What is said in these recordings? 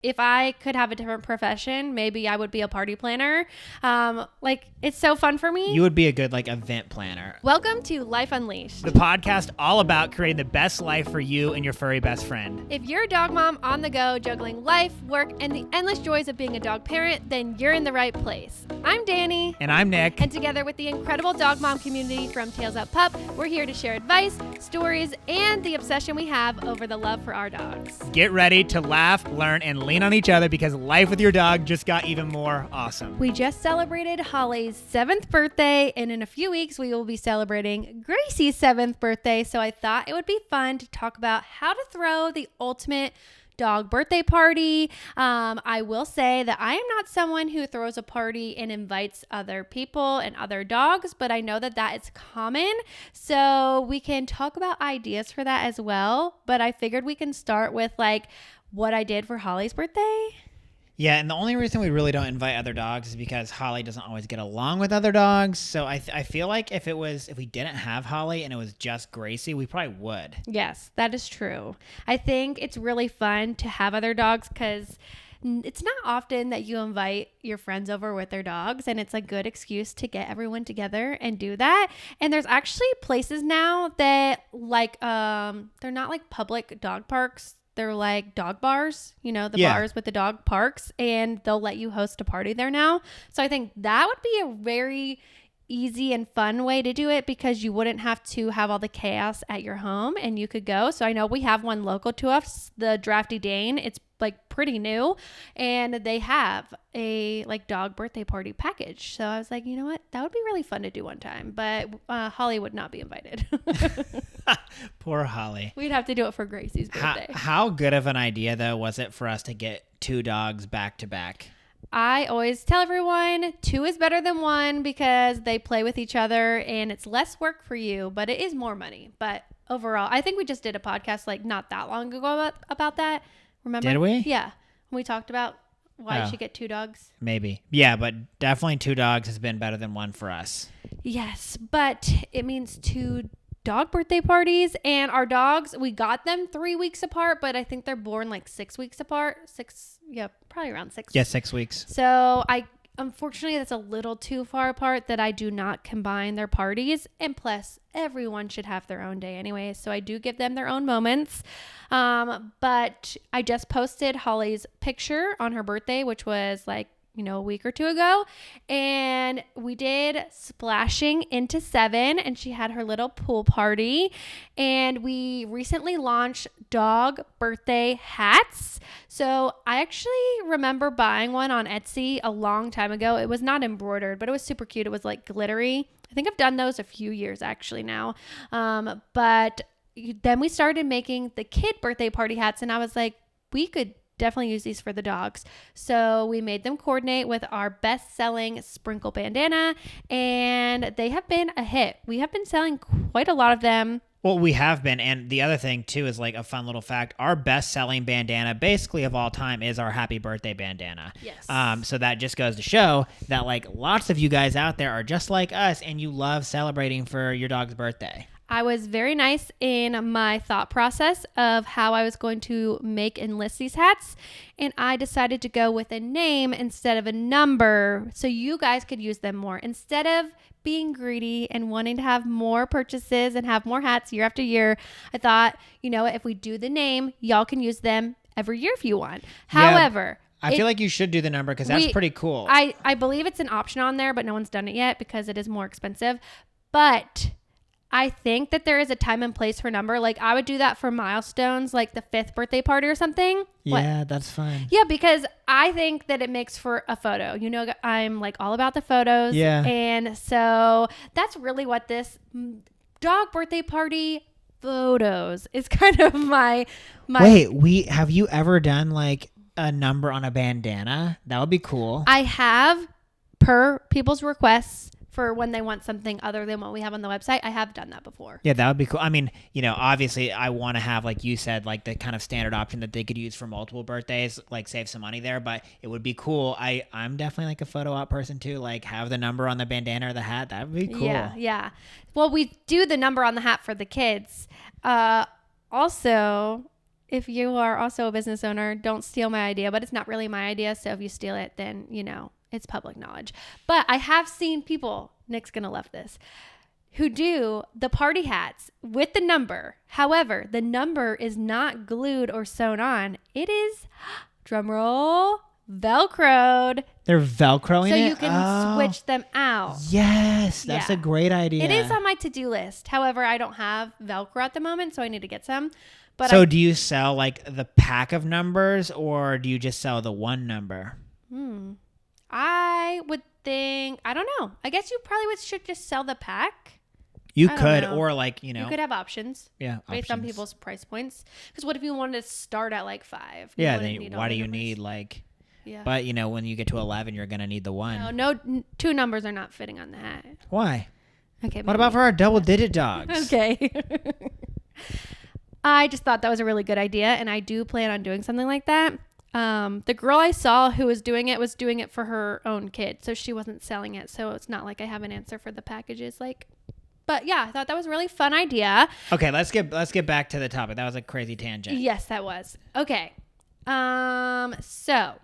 if I could have a different profession, maybe I would be a party planner. It's so fun for me. You would be a good event planner. Welcome to Life Unleashed, The podcast all about creating the best life for you and your furry best friend. If you're a dog mom on the go, juggling life, work, and the endless joys of being a dog parent, then you're in the right place. I'm Dani. And I'm Nick. And together with the incredible dog mom community from Tails Up Pup, we're here to share advice, stories, and the obsession we have over the love for our dogs. Get ready to laugh, learn, and lean on each other because life with your dog just got even more awesome. We just celebrated Holly's 7th birthday, and in a few weeks we will be celebrating Gracie's 7th birthday, so I thought it would be fun to talk about how to throw the ultimate dog birthday party. I will say that I am not someone who throws a party and invites other people and other dogs, but I know that that is common, so we can talk about ideas for that as well. But I figured we can start with what I did for Holly's birthday. Yeah, and the only reason we really don't invite other dogs is because Holly doesn't always get along with other dogs. So I feel like if we didn't have Holly and it was just Gracie, we probably would. Yes, that is true. I think it's really fun to have other dogs because it's not often that you invite your friends over with their dogs, and it's a good excuse to get everyone together and do that. And there's actually places now that they're not like public dog parks. They're like dog bars, bars with the dog parks, and they'll let you host a party there now. So I think that would be a very easy and fun way to do it because you wouldn't have to have all the chaos at your home and you could go. So I know we have one local to us, the Drafty Dane. It's pretty new, and they have a dog birthday party package. So I was like, you know what? That would be really fun to do one time, but Holly would not be invited. Poor Holly. We'd have to do it for Gracie's birthday. How good of an idea, though, was it for us to get 2 dogs back to back? I always tell everyone 2 is better than 1 because they play with each other and it's less work for you, but it is more money. But overall, I think we just did a podcast not that long ago about that. Remember? Did we? Yeah. We talked about why you should get 2 dogs. Maybe. Yeah, but definitely 2 dogs has been better than 1 for us. Yes, but it means 2 dog birthday parties, and our dogs, we got them 3 weeks apart, but I think they're born 6 weeks apart. Probably around 6. Yeah, 6 weeks. So unfortunately, that's a little too far apart that I do not combine their parties. And plus, everyone should have their own day anyway. So I do give them their own moments. But I just posted Holly's picture on her birthday, which was a week or 2 ago. And we did Splashing into 7, and she had her little pool party. And we recently launched dog birthday hats. So I actually remember buying one on Etsy a long time ago. It was not embroidered, but it was super cute. It was glittery. I think I've done those a few years actually now. But then we started making the kid birthday party hats, and I was like, we could definitely use these for the dogs. So we made them coordinate with our best-selling sprinkle bandana, and they have been a hit. We have been selling quite a lot of them. Well, we have been, and the other thing too is a fun little fact. Our best-selling bandana, basically of all time, is our Happy Birthday bandana. Yes. So that just goes to show that lots of you guys out there are just like us, and you love celebrating for your dog's birthday. I was very nice in my thought process of how I was going to make and list these hats, and I decided to go with a name instead of a number so you guys could use them more. Instead of being greedy and wanting to have more purchases and have more hats year after year, I thought, if we do the name, y'all can use them every year if you want. Yeah. However, I feel like you should do the number because that's pretty cool. I believe it's an option on there, but no one's done it yet because it is more expensive. But I think that there is a time and place for number. I would do that for milestones, the 5th birthday party or something. Yeah, that's fine. Yeah, because I think that it makes for a photo. I'm all about the photos. Yeah. And so that's really what this dog birthday party photos is kind of my. Wait, have you ever done a number on a bandana? That would be cool. I have, per people's requests, for when they want something other than what we have on the website. I have done that before. Yeah, that would be cool. I mean, obviously I want to have, like you said, the kind of standard option that they could use for multiple birthdays, save some money there, but it would be cool. I'm definitely a photo op person too, have the number on the bandana or the hat. That would be cool. Yeah. Well, we do the number on the hat for the kids. Also, if you are also a business owner, don't steal my idea, but it's not really my idea. So if you steal it, then, it's public knowledge. But I have seen people, Nick's going to love this, who do the party hats with the number. However, the number is not glued or sewn on. It is, drum roll, Velcroed. They're Velcroing so it? You can switch them out. Yes, that's a great idea. It is on my to-do list. However, I don't have Velcro at the moment, so I need to get some. But so do you sell like the pack of numbers, or do you just sell the one number? I would think, I don't know. I guess you probably should just sell the pack. You could, or like, You could have options. Yeah, based on people's price points. Because what if you wanted to start at like 5? Yeah, then why do you need like... Yeah. But, when you get to 11, you're going to need the one. No, 2 numbers are not fitting on the hat. Why? Okay. What about for our double-digit dogs? Okay. I just thought that was a really good idea, and I do plan on doing something like that. The girl I saw who was doing it for her own kid, so she wasn't selling it. So it's not like I have an answer for the packages. But yeah, I thought that was a really fun idea. Okay, let's get back to the topic. That was a crazy tangent. Yes, that was. Okay. So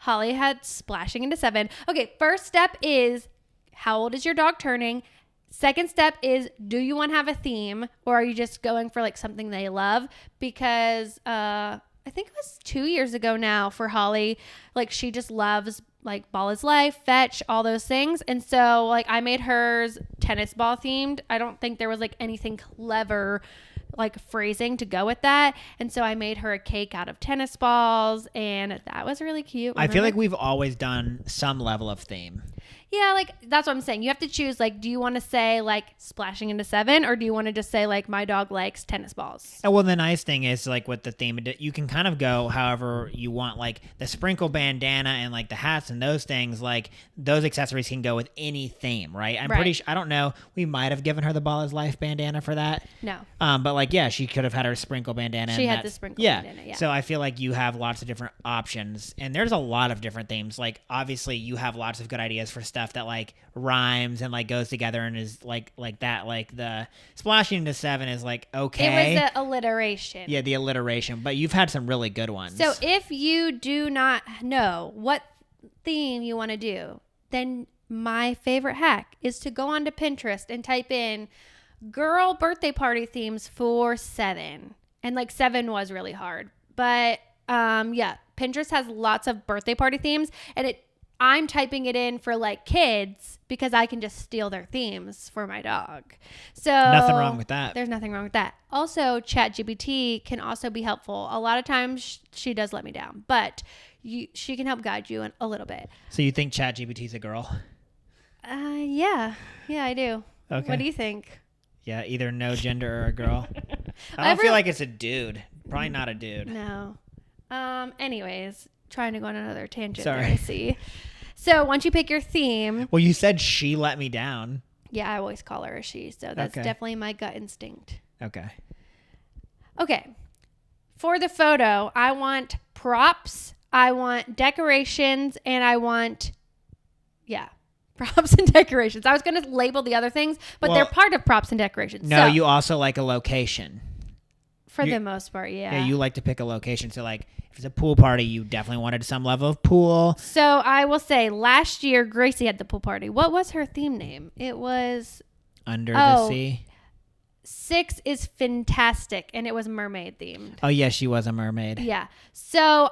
Holly had splashing into 7. Okay, first step is, how old is your dog turning? Second step is, do you want to have a theme, or are you just going for like something they love? Because I think it was 2 years ago now for Holly, like she just loves like Ball is Life, Fetch, all those things. And so like I made hers tennis ball themed. I don't think there was like anything clever like phrasing to go with that. And so I made her a cake out of tennis balls, and that was really cute. I feel like we've always done some level of theme. Yeah, like that's what I'm saying. You have to choose, like, do you want to say like splashing into 7, or do you want to just say like my dog likes tennis balls? And well, the nice thing is like with the theme, you can kind of go however you want. Like the sprinkle bandana and like the hats and those things, like those accessories can go with any theme, right? I'm pretty sure, I don't know, we might have given her the Ball is Life bandana for that. No. But like, yeah, she could have had her sprinkle bandana. She had the sprinkle bandana, yeah. So I feel like you have lots of different options, and there's a lot of different themes. Like obviously you have lots of good ideas for stuff that like rhymes and like goes together and is like that. Like the splashing into 7 is like, okay. It was the alliteration. Yeah, the alliteration, but you've had some really good ones. So if you do not know what theme you want to do, then my favorite hack is to go onto Pinterest and type in girl birthday party themes for 7. And like 7 was really hard. But yeah, Pinterest has lots of birthday party themes, and I'm typing it in for like kids because I can just steal their themes for my dog. So nothing wrong with that. There's nothing wrong with that. Also, ChatGPT can also be helpful. A lot of times she does let me down, but she can help guide you a little bit. So you think ChatGPT's a girl? Yeah, I do. Okay. What do you think? Yeah, either no gender or a girl. I don't feel like it's a dude. Probably not a dude. No. Anyways, trying to go on another tangent. Sorry. There, I see. So once you pick your theme. Well, you said she let me down. Yeah, I always call her a she. So that's definitely my gut instinct. Okay. For the photo, I want props, I want decorations, and I want, props and decorations. I was going to label the other things, but they're part of props and decorations. No, you also like a location. For the most part, yeah. Yeah, you like to pick a location. So, like, if it's a pool party, you definitely wanted some level of pool. So, I will say, last year, Gracie had the pool party. What was her theme name? It was... Under the Sea. 6 is fantastic, and it was mermaid themed. Oh, yeah, she was a mermaid. Yeah. So,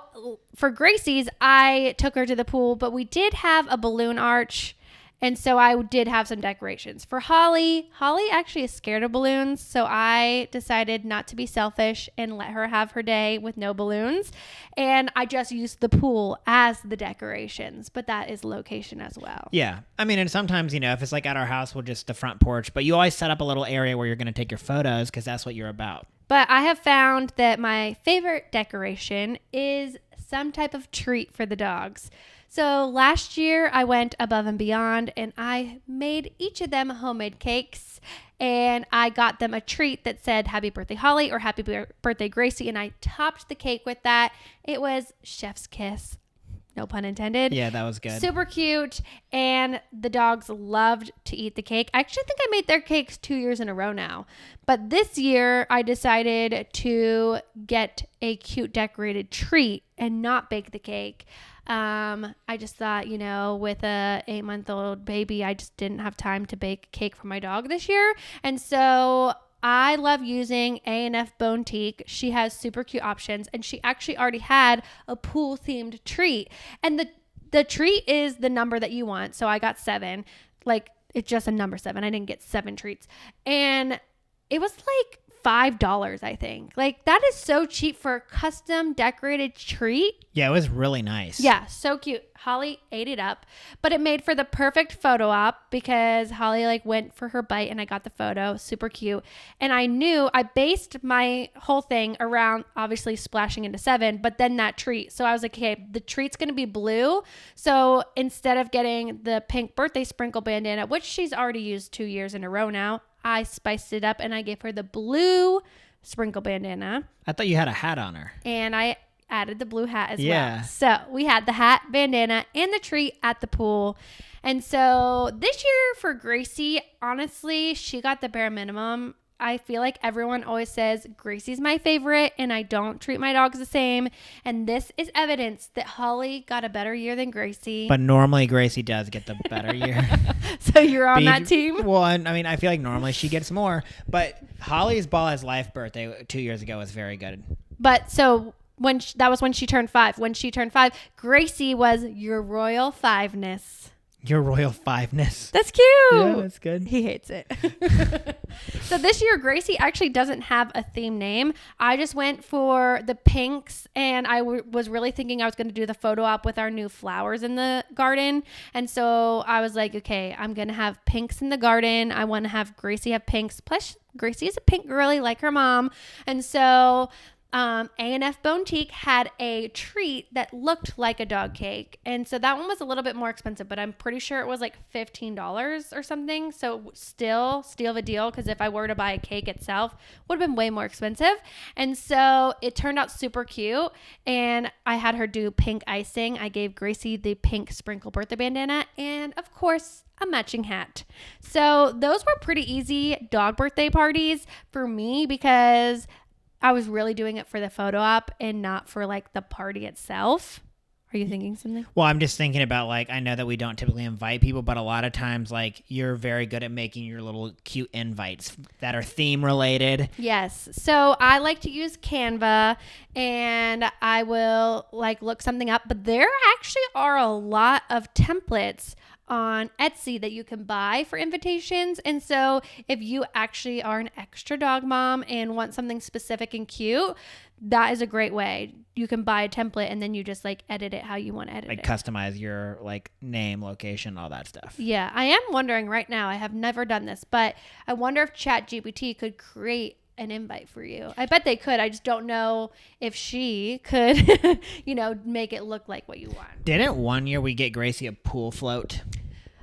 for Gracie's, I took her to the pool, but we did have a balloon arch. And so I did have some decorations. For Holly actually is scared of balloons. So I decided not to be selfish and let her have her day with no balloons. And I just used the pool as the decorations. But that is location as well. Yeah. I mean, and sometimes, if it's like at our house, we'll just the front porch. But you always set up a little area where you're going to take your photos because that's what you're about. But I have found that my favorite decoration is some type of treat for the dogs. So last year I went above and beyond, and I made each of them homemade cakes, and I got them a treat that said happy birthday Holly or happy birthday Gracie, and I topped the cake with that. It was chef's kiss. No pun intended. Yeah, that was good. Super cute. And the dogs loved to eat the cake. I actually think I made their cakes 2 years in a row now. But this year I decided to get a cute decorated treat and not bake the cake. I just thought, with a 8-month-old baby, I just didn't have time to bake cake for my dog this year. And so I love using A&F Boutique. She has super cute options, and she actually already had a pool themed treat. And the treat is the number that you want. So I got 7. Like, it's just a number 7. I didn't get 7 treats. And it was like $5, I think. Like, that is so cheap for a custom decorated treat. Yeah, it was really nice. Yeah, so cute. Holly ate it up, but it made for the perfect photo op because Holly went for her bite and I got the photo. Super cute. And I based my whole thing around obviously splashing into 7, but then that treat. So I was like, okay, the treat's going to be blue. So instead of getting the pink birthday sprinkle bandana, which she's already used 2 years in a row now, I spiced it up and I gave her the blue sprinkle bandana. I thought you had a hat on her. And I added the blue hat as well. So we had the hat, bandana, and the treat at the pool. And so this year for Gracie, honestly, she got the bare minimum. I feel like everyone always says Gracie's my favorite and I don't treat my dogs the same. And this is evidence that Holly got a better year than Gracie. But normally Gracie does get the better year. So you're on that team? Well, I mean, I feel like normally she gets more. But Holly's Ball as Life birthday 2 years ago was very good. But so that was when she turned 5. When she turned 5, Gracie was your royal 5-ness. Your royal 5-ness. That's cute. Yeah, that's good. He hates it. So this year, Gracie actually doesn't have a theme name. I just went for the pinks, and I was really thinking I was going to do the photo op with our new flowers in the garden. And so I was like, okay, I'm going to have pinks in the garden. I want to have Gracie have pinks. Plus, Gracie is a pink girly like her mom. And so A&F Boutique had a treat that looked like a dog cake. And so that one was a little bit more expensive, but I'm pretty sure it was like $15 or something. So still steal the deal, because if I were to buy a cake itself, it would have been way more expensive. And so it turned out super cute. And I had her do pink icing. I gave Gracie the pink sprinkle birthday bandana. And of course, a matching hat. So those were pretty easy dog birthday parties for me because I was really doing it for the photo op and not for the party itself. Are you thinking something? Well, I'm just thinking about I know that we don't typically invite people, but a lot of times you're very good at making your little cute invites that are theme related. Yes. So I like to use Canva and I will look something up, but there actually are a lot of templates on Etsy that you can buy for invitations. And so if you actually are an extra dog mom and want something specific and cute, that is a great way. You can buy a template and then you just edit it how you want to edit it. Customize your name, location, all that stuff. Yeah. I am wondering right now, I have never done this, but I wonder if ChatGPT could create an invite for you. I bet they could. I just don't know if she could, make it look like what you want. Didn't one year we get Gracie a pool float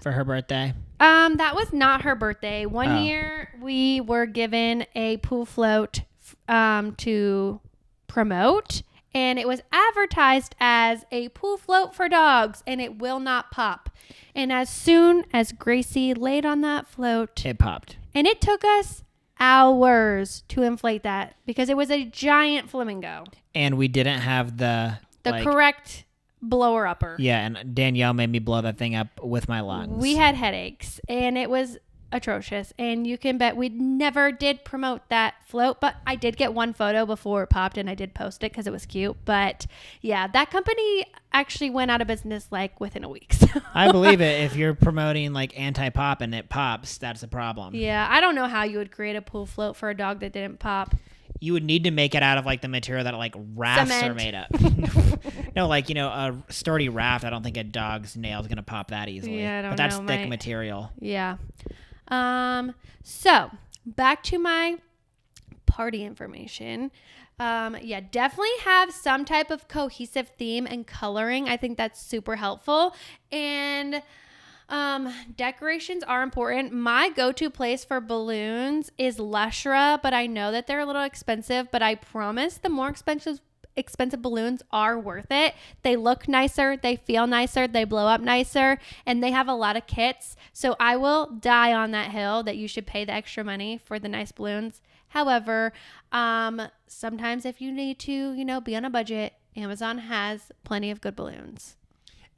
for her birthday? That was not her birthday. One year we were given a pool float to promote, and it was advertised as a pool float for dogs, and it will not pop. And as soon as Gracie laid on that float, it popped. And it took us hours to inflate that because it was a giant flamingo. And we didn't have the correct blower upper. Yeah, and Danielle made me blow that thing up with my lungs. We had headaches and it was atrocious. And you can bet we never did promote that float, but I did get one photo before it popped and I did post it because it was cute. But yeah, that company actually went out of business within a week. So. I believe it. If you're promoting anti-pop and it pops, that's a problem. Yeah, I don't know how you would create a pool float for a dog that didn't pop. You would need to make it out of the material that rafts Cement. are made up. No, a sturdy raft. I don't think a dog's nail is gonna pop that easily. Yeah, I don't but that's know, thick material. Yeah. So back to my party information. Definitely have some type of cohesive theme and coloring. I think that's super helpful. And decorations are important. My go-to place for balloons is Lushra, but I know that they're a little expensive, but I promise the more expensive expensive balloons are worth it. They look nicer, they feel nicer, they blow up nicer, and they have a lot of kits. So I will die on that hill that you should pay the extra money for the nice balloons. However, sometimes if you need to, be on a budget, Amazon has plenty of good balloons.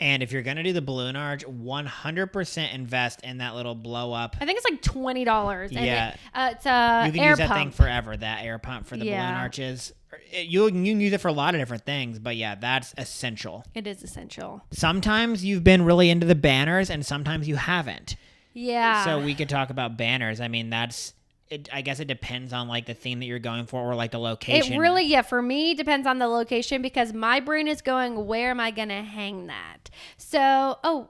And if you're going to do the balloon arch, 100% invest in that little blow up. I think it's like $20. Yeah. It's a you can air use that pump thing forever, that air pump for the balloon arches. You can use it for a lot of different things, but yeah, that's essential. It is essential. Sometimes you've been really into the banners and sometimes you haven't. Yeah. So we could talk about banners. I mean, I guess it depends on like the theme that you're going for or like the location. It really, for me, depends on the location because my brain is going, where am I going to hang that? So,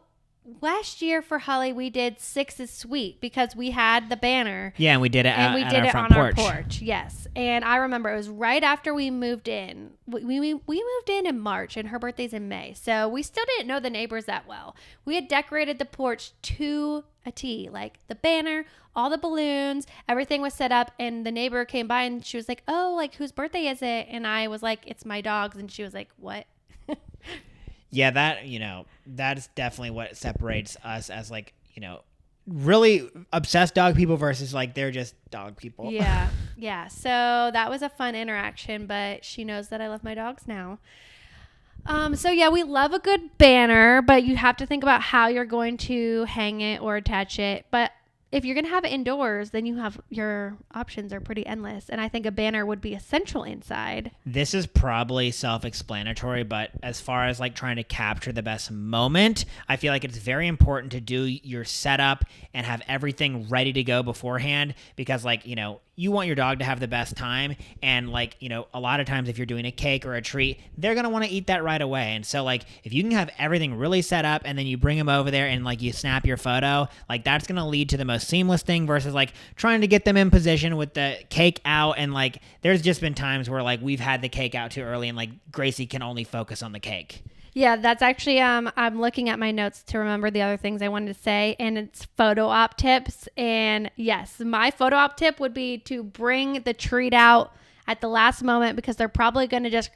last year for Holly, we did 6 is Sweet because we had the banner. Yeah, and we did it and we at did our it front on porch. Our porch. Yes. And I remember it was right after we moved in. We moved in March and her birthday's in May. So we still didn't know the neighbors that well. We had decorated the porch to a T, like the banner, all the balloons, everything was set up, and the neighbor came by and she was like, oh, like whose birthday is it? And I was like, it's my dog's. And she was like, what? Yeah, that's definitely what separates us as like, really obsessed dog people versus like they're just dog people. Yeah. Yeah. So that was a fun interaction, but she knows that I love my dogs now. So yeah, we love a good banner, but you have to think about how you're going to hang it or attach it. But if you're going to have it indoors, then your options are pretty endless. And I think a banner would be essential inside. This is probably self-explanatory, but as far as like trying to capture the best moment, I feel like it's very important to do your setup and have everything ready to go beforehand because like, you want your dog to have the best time. And like, a lot of times if you're doing a cake or a treat, they're going to want to eat that right away. And so like, if you can have everything really set up and then you bring them over there and like you snap your photo, like that's going to lead to the most seamless thing versus like trying to get them in position with the cake out. And like, there's just been times where like we've had the cake out too early and like Gracie can only focus on the cake. Yeah, that's actually, I'm looking at my notes to remember the other things I wanted to say, and it's photo op tips. And yes, my photo op tip would be to bring the treat out at the last moment because they're probably going to just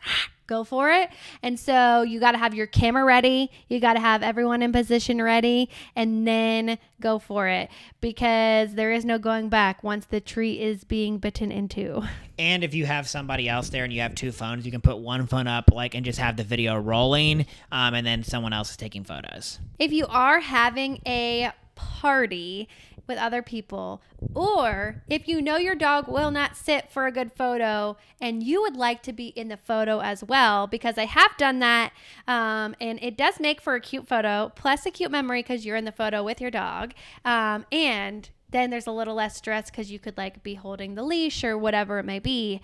go for it. And so you got to have your camera ready. You got to have everyone in position ready and then go for it because there is no going back once the treat is being bitten into. And if you have somebody else there and you have 2 phones, you can put one phone up and just have the video rolling and then someone else is taking photos. If you are having a party with other people, or if you know your dog will not sit for a good photo and you would like to be in the photo as well, because I have done that and it does make for a cute photo plus a cute memory because you're in the photo with your dog and then there's a little less stress because you could like be holding the leash or whatever it may be.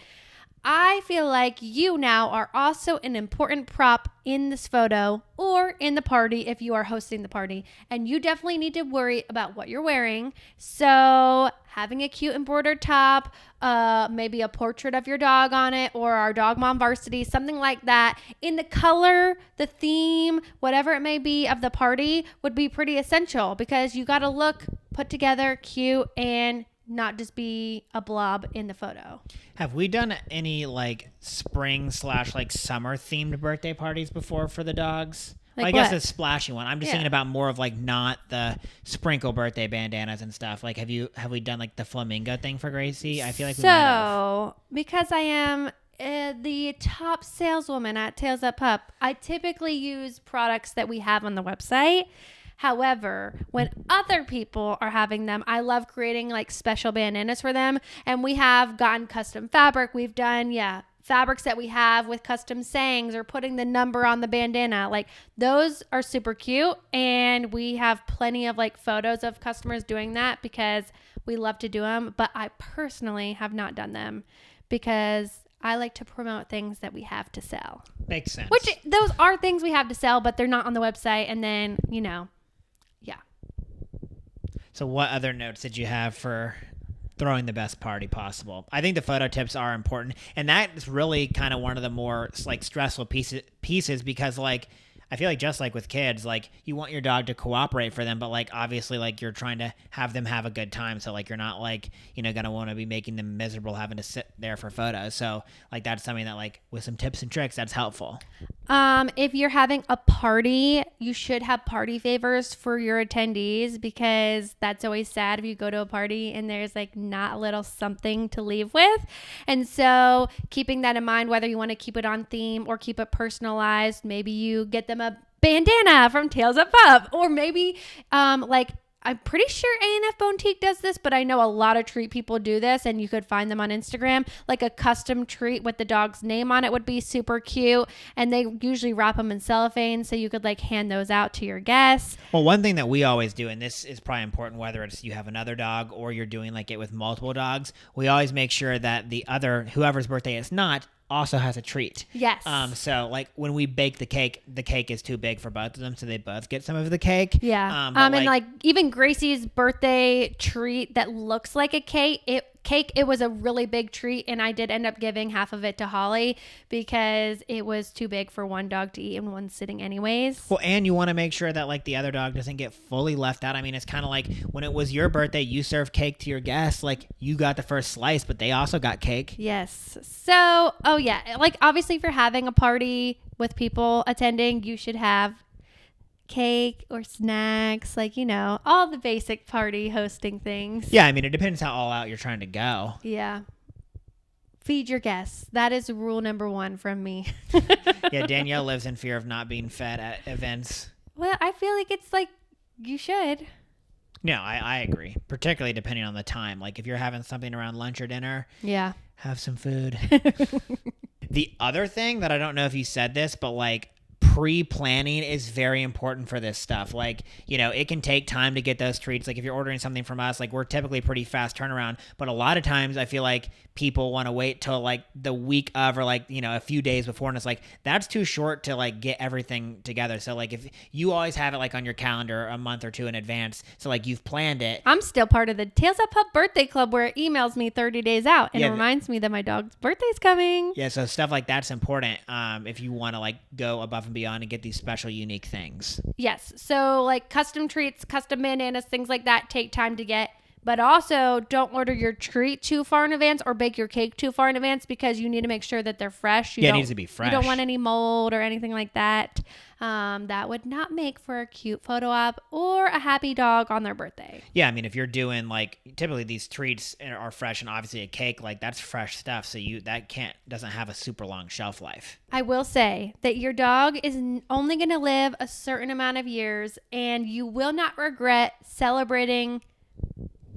I feel like you now are also an important prop in this photo or in the party if you are hosting the party. And you definitely need to worry about what you're wearing. So having a cute embroidered top, maybe a portrait of your dog on it or our Dog Mom Varsity, something like that. In the color, the theme, whatever it may be of the party would be pretty essential because you got to look put together, cute, and not just be a blob in the photo. Have we done any like spring / like summer themed birthday parties before for the dogs? Like I guess what? a splashy one. I'm just thinking about more of like not the sprinkle birthday bandanas and stuff. Like have we done like the flamingo thing for Gracie? I feel like we might have. So because I am the top saleswoman at Tails Up Pup, I typically use products that we have on the website. However, when other people are having them, I love creating like special bandanas for them. And we have gotten custom fabric. We've done, fabrics that we have with custom sayings or putting the number on the bandana. Like those are super cute. And we have plenty of like photos of customers doing that because we love to do them. But I personally have not done them because I like to promote things that we have to sell. Makes sense. Which those are things we have to sell, but they're not on the website. And then, So what other notes did you have for throwing the best party possible? I think the photo tips are important. And that is really kind of one of the more like stressful pieces because like, I feel like just like with kids, like you want your dog to cooperate for them, but like obviously like you're trying to have them have a good time. So like you're not like, gonna want to be making them miserable having to sit there for photos. So like that's something that like with some tips and tricks, that's helpful. If you're having a party, you should have party favors for your attendees, because that's always sad if you go to a party and there's like not a little something to leave with. And so keeping that in mind, whether you want to keep it on theme or keep it personalized, maybe you get them a bandana from Tails Up Up, or maybe like I'm pretty sure A&F Boutique does this, but I know a lot of treat people do this, and you could find them on Instagram. Like a custom treat with the dog's name on it would be super cute, and they usually wrap them in cellophane, so you could like hand those out to your guests. Well, one thing that we always do, and this is probably important whether it's you have another dog or you're doing like it with multiple dogs, we always make sure that whoever's birthday it's not, also has a treat. Yes. So like when we bake the cake is too big for both of them, so they both get some of the cake. Yeah. And like even Gracie's birthday treat that looks like a cake, it was a really big treat, and I did end up giving half of it to Holly because it was too big for one dog to eat in one sitting anyways. Well, and you want to make sure that like the other dog doesn't get fully left out. I mean, it's kind of like when it was your birthday, you served cake to your guests, like you got the first slice, but they also got cake. Yes. So, oh yeah, like obviously if you're having a party with people attending, you should have cake or snacks, like all the basic party hosting things. Yeah, I mean it depends how all out you're trying to go. Yeah. Feed your guests. That is rule number 1 from me. Yeah, Danielle lives in fear of not being fed at events. Well, I feel like it's like you should. No, I agree, particularly depending on the time. Like if you're having something around lunch or dinner, yeah, have some food. The other thing that I don't know if you said this, but like pre-planning is very important for this stuff. Like, it can take time to get those treats. Like if you're ordering something from us, like we're typically pretty fast turnaround, but a lot of times I feel like people want to wait till like the week of, or like, a few days before. And it's like, that's too short to like get everything together. So like if you always have it like on your calendar a month or two in advance, so like you've planned it. I'm still part of the Tails Up Pup birthday club where it emails me 30 days out and it reminds me that my dog's birthday's coming. Yeah. So stuff like that's important. If you want to like go above and beyond and get these special, unique things. Yes. So like custom treats, custom bandanas, things like that take time to get. But also don't order your treat too far in advance or bake your cake too far in advance, because you need to make sure that they're fresh. It needs to be fresh. You don't want any mold or anything like that. That would not make for a cute photo op or a happy dog on their birthday. Yeah, I mean, if you're doing like typically these treats are fresh, and obviously a cake, like that's fresh stuff, so doesn't have a super long shelf life. I will say that your dog is only going to live a certain amount of years, and you will not regret celebrating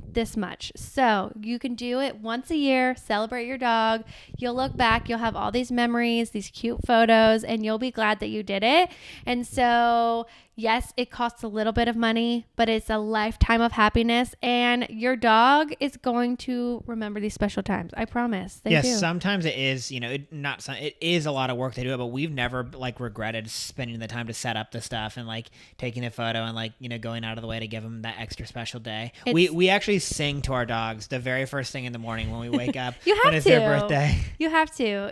this much. So you can do it once a year, celebrate your dog. You'll look back, you'll have all these memories, these cute photos, and you'll be glad that you did it. And so yes, it costs a little bit of money, but it's a lifetime of happiness, and your dog is going to remember these special times. I promise. They do. Sometimes it is, it is a lot of work to do it, but we've never like regretted spending the time to set up the stuff and like taking a photo and like, going out of the way to give them that extra special day. We actually sing to our dogs the very first thing in the morning when we wake up. You have when it's their birthday. You have to.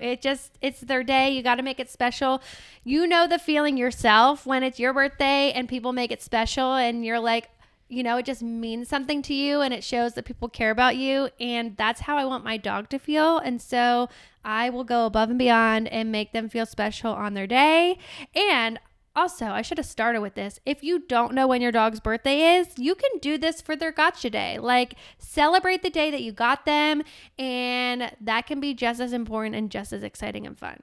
It's their day. You got to make it special. You know the feeling yourself when it's your birthday and people make it special, and you're like, it just means something to you, and it shows that people care about you. And that's how I want my dog to feel. And so I will go above and beyond and make them feel special on their day. And also, I should have started with this. If you don't know when your dog's birthday is, you can do this for their gotcha day. Like, celebrate the day that you got them, and that can be just as important and just as exciting and fun.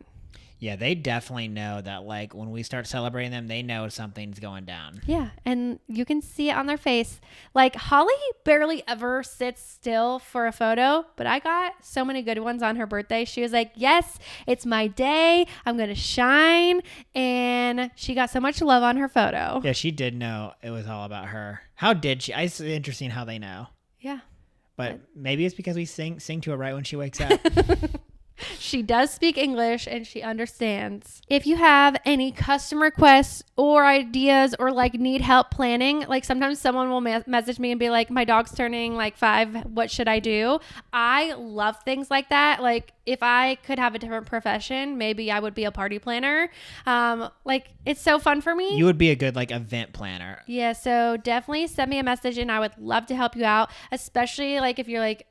Yeah, they definitely know that, like, when we start celebrating them, they know something's going down. Yeah, and you can see it on their face. Like, Holly barely ever sits still for a photo, but I got so many good ones on her birthday. She was like, yes, it's my day. I'm going to shine. And she got so much love on her photo. Yeah, she did know it was all about her. How did she? It's interesting how they know. Yeah. But maybe it's because we sing to her right when she wakes up. She does speak English and she understands. If you have any custom requests or ideas or like need help planning, like sometimes someone will message me and be like, my dog's turning like 5. What should I do? I love things like that. Like if I could have a different profession, maybe I would be a party planner. Like it's so fun for me. You would be a good like event planner. Yeah. So definitely send me a message and I would love to help you out, especially like if you're like,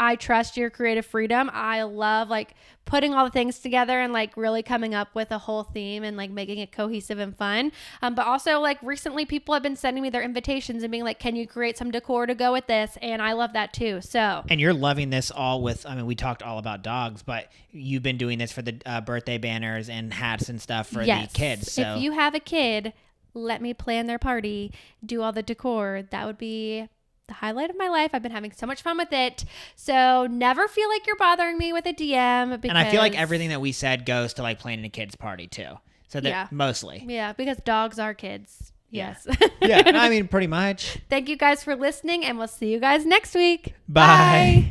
I trust your creative freedom. I love like putting all the things together and like really coming up with a whole theme and like making it cohesive and fun. But also like recently people have been sending me their invitations and being like, can you create some decor to go with this? And I love that too. So. And you're loving this all with, I mean, we talked all about dogs, but you've been doing this for the birthday banners and hats and stuff for the kids. So if you have a kid, let me plan their party, do all the decor. That would be the highlight of my life. I've been having so much fun with it. So never feel like you're bothering me with a DM. And I feel like everything that we said goes to like planning a kid's party too. So that mostly. Yeah, because dogs are kids. Yes. Yeah, I mean, pretty much. Thank you guys for listening and we'll see you guys next week. Bye.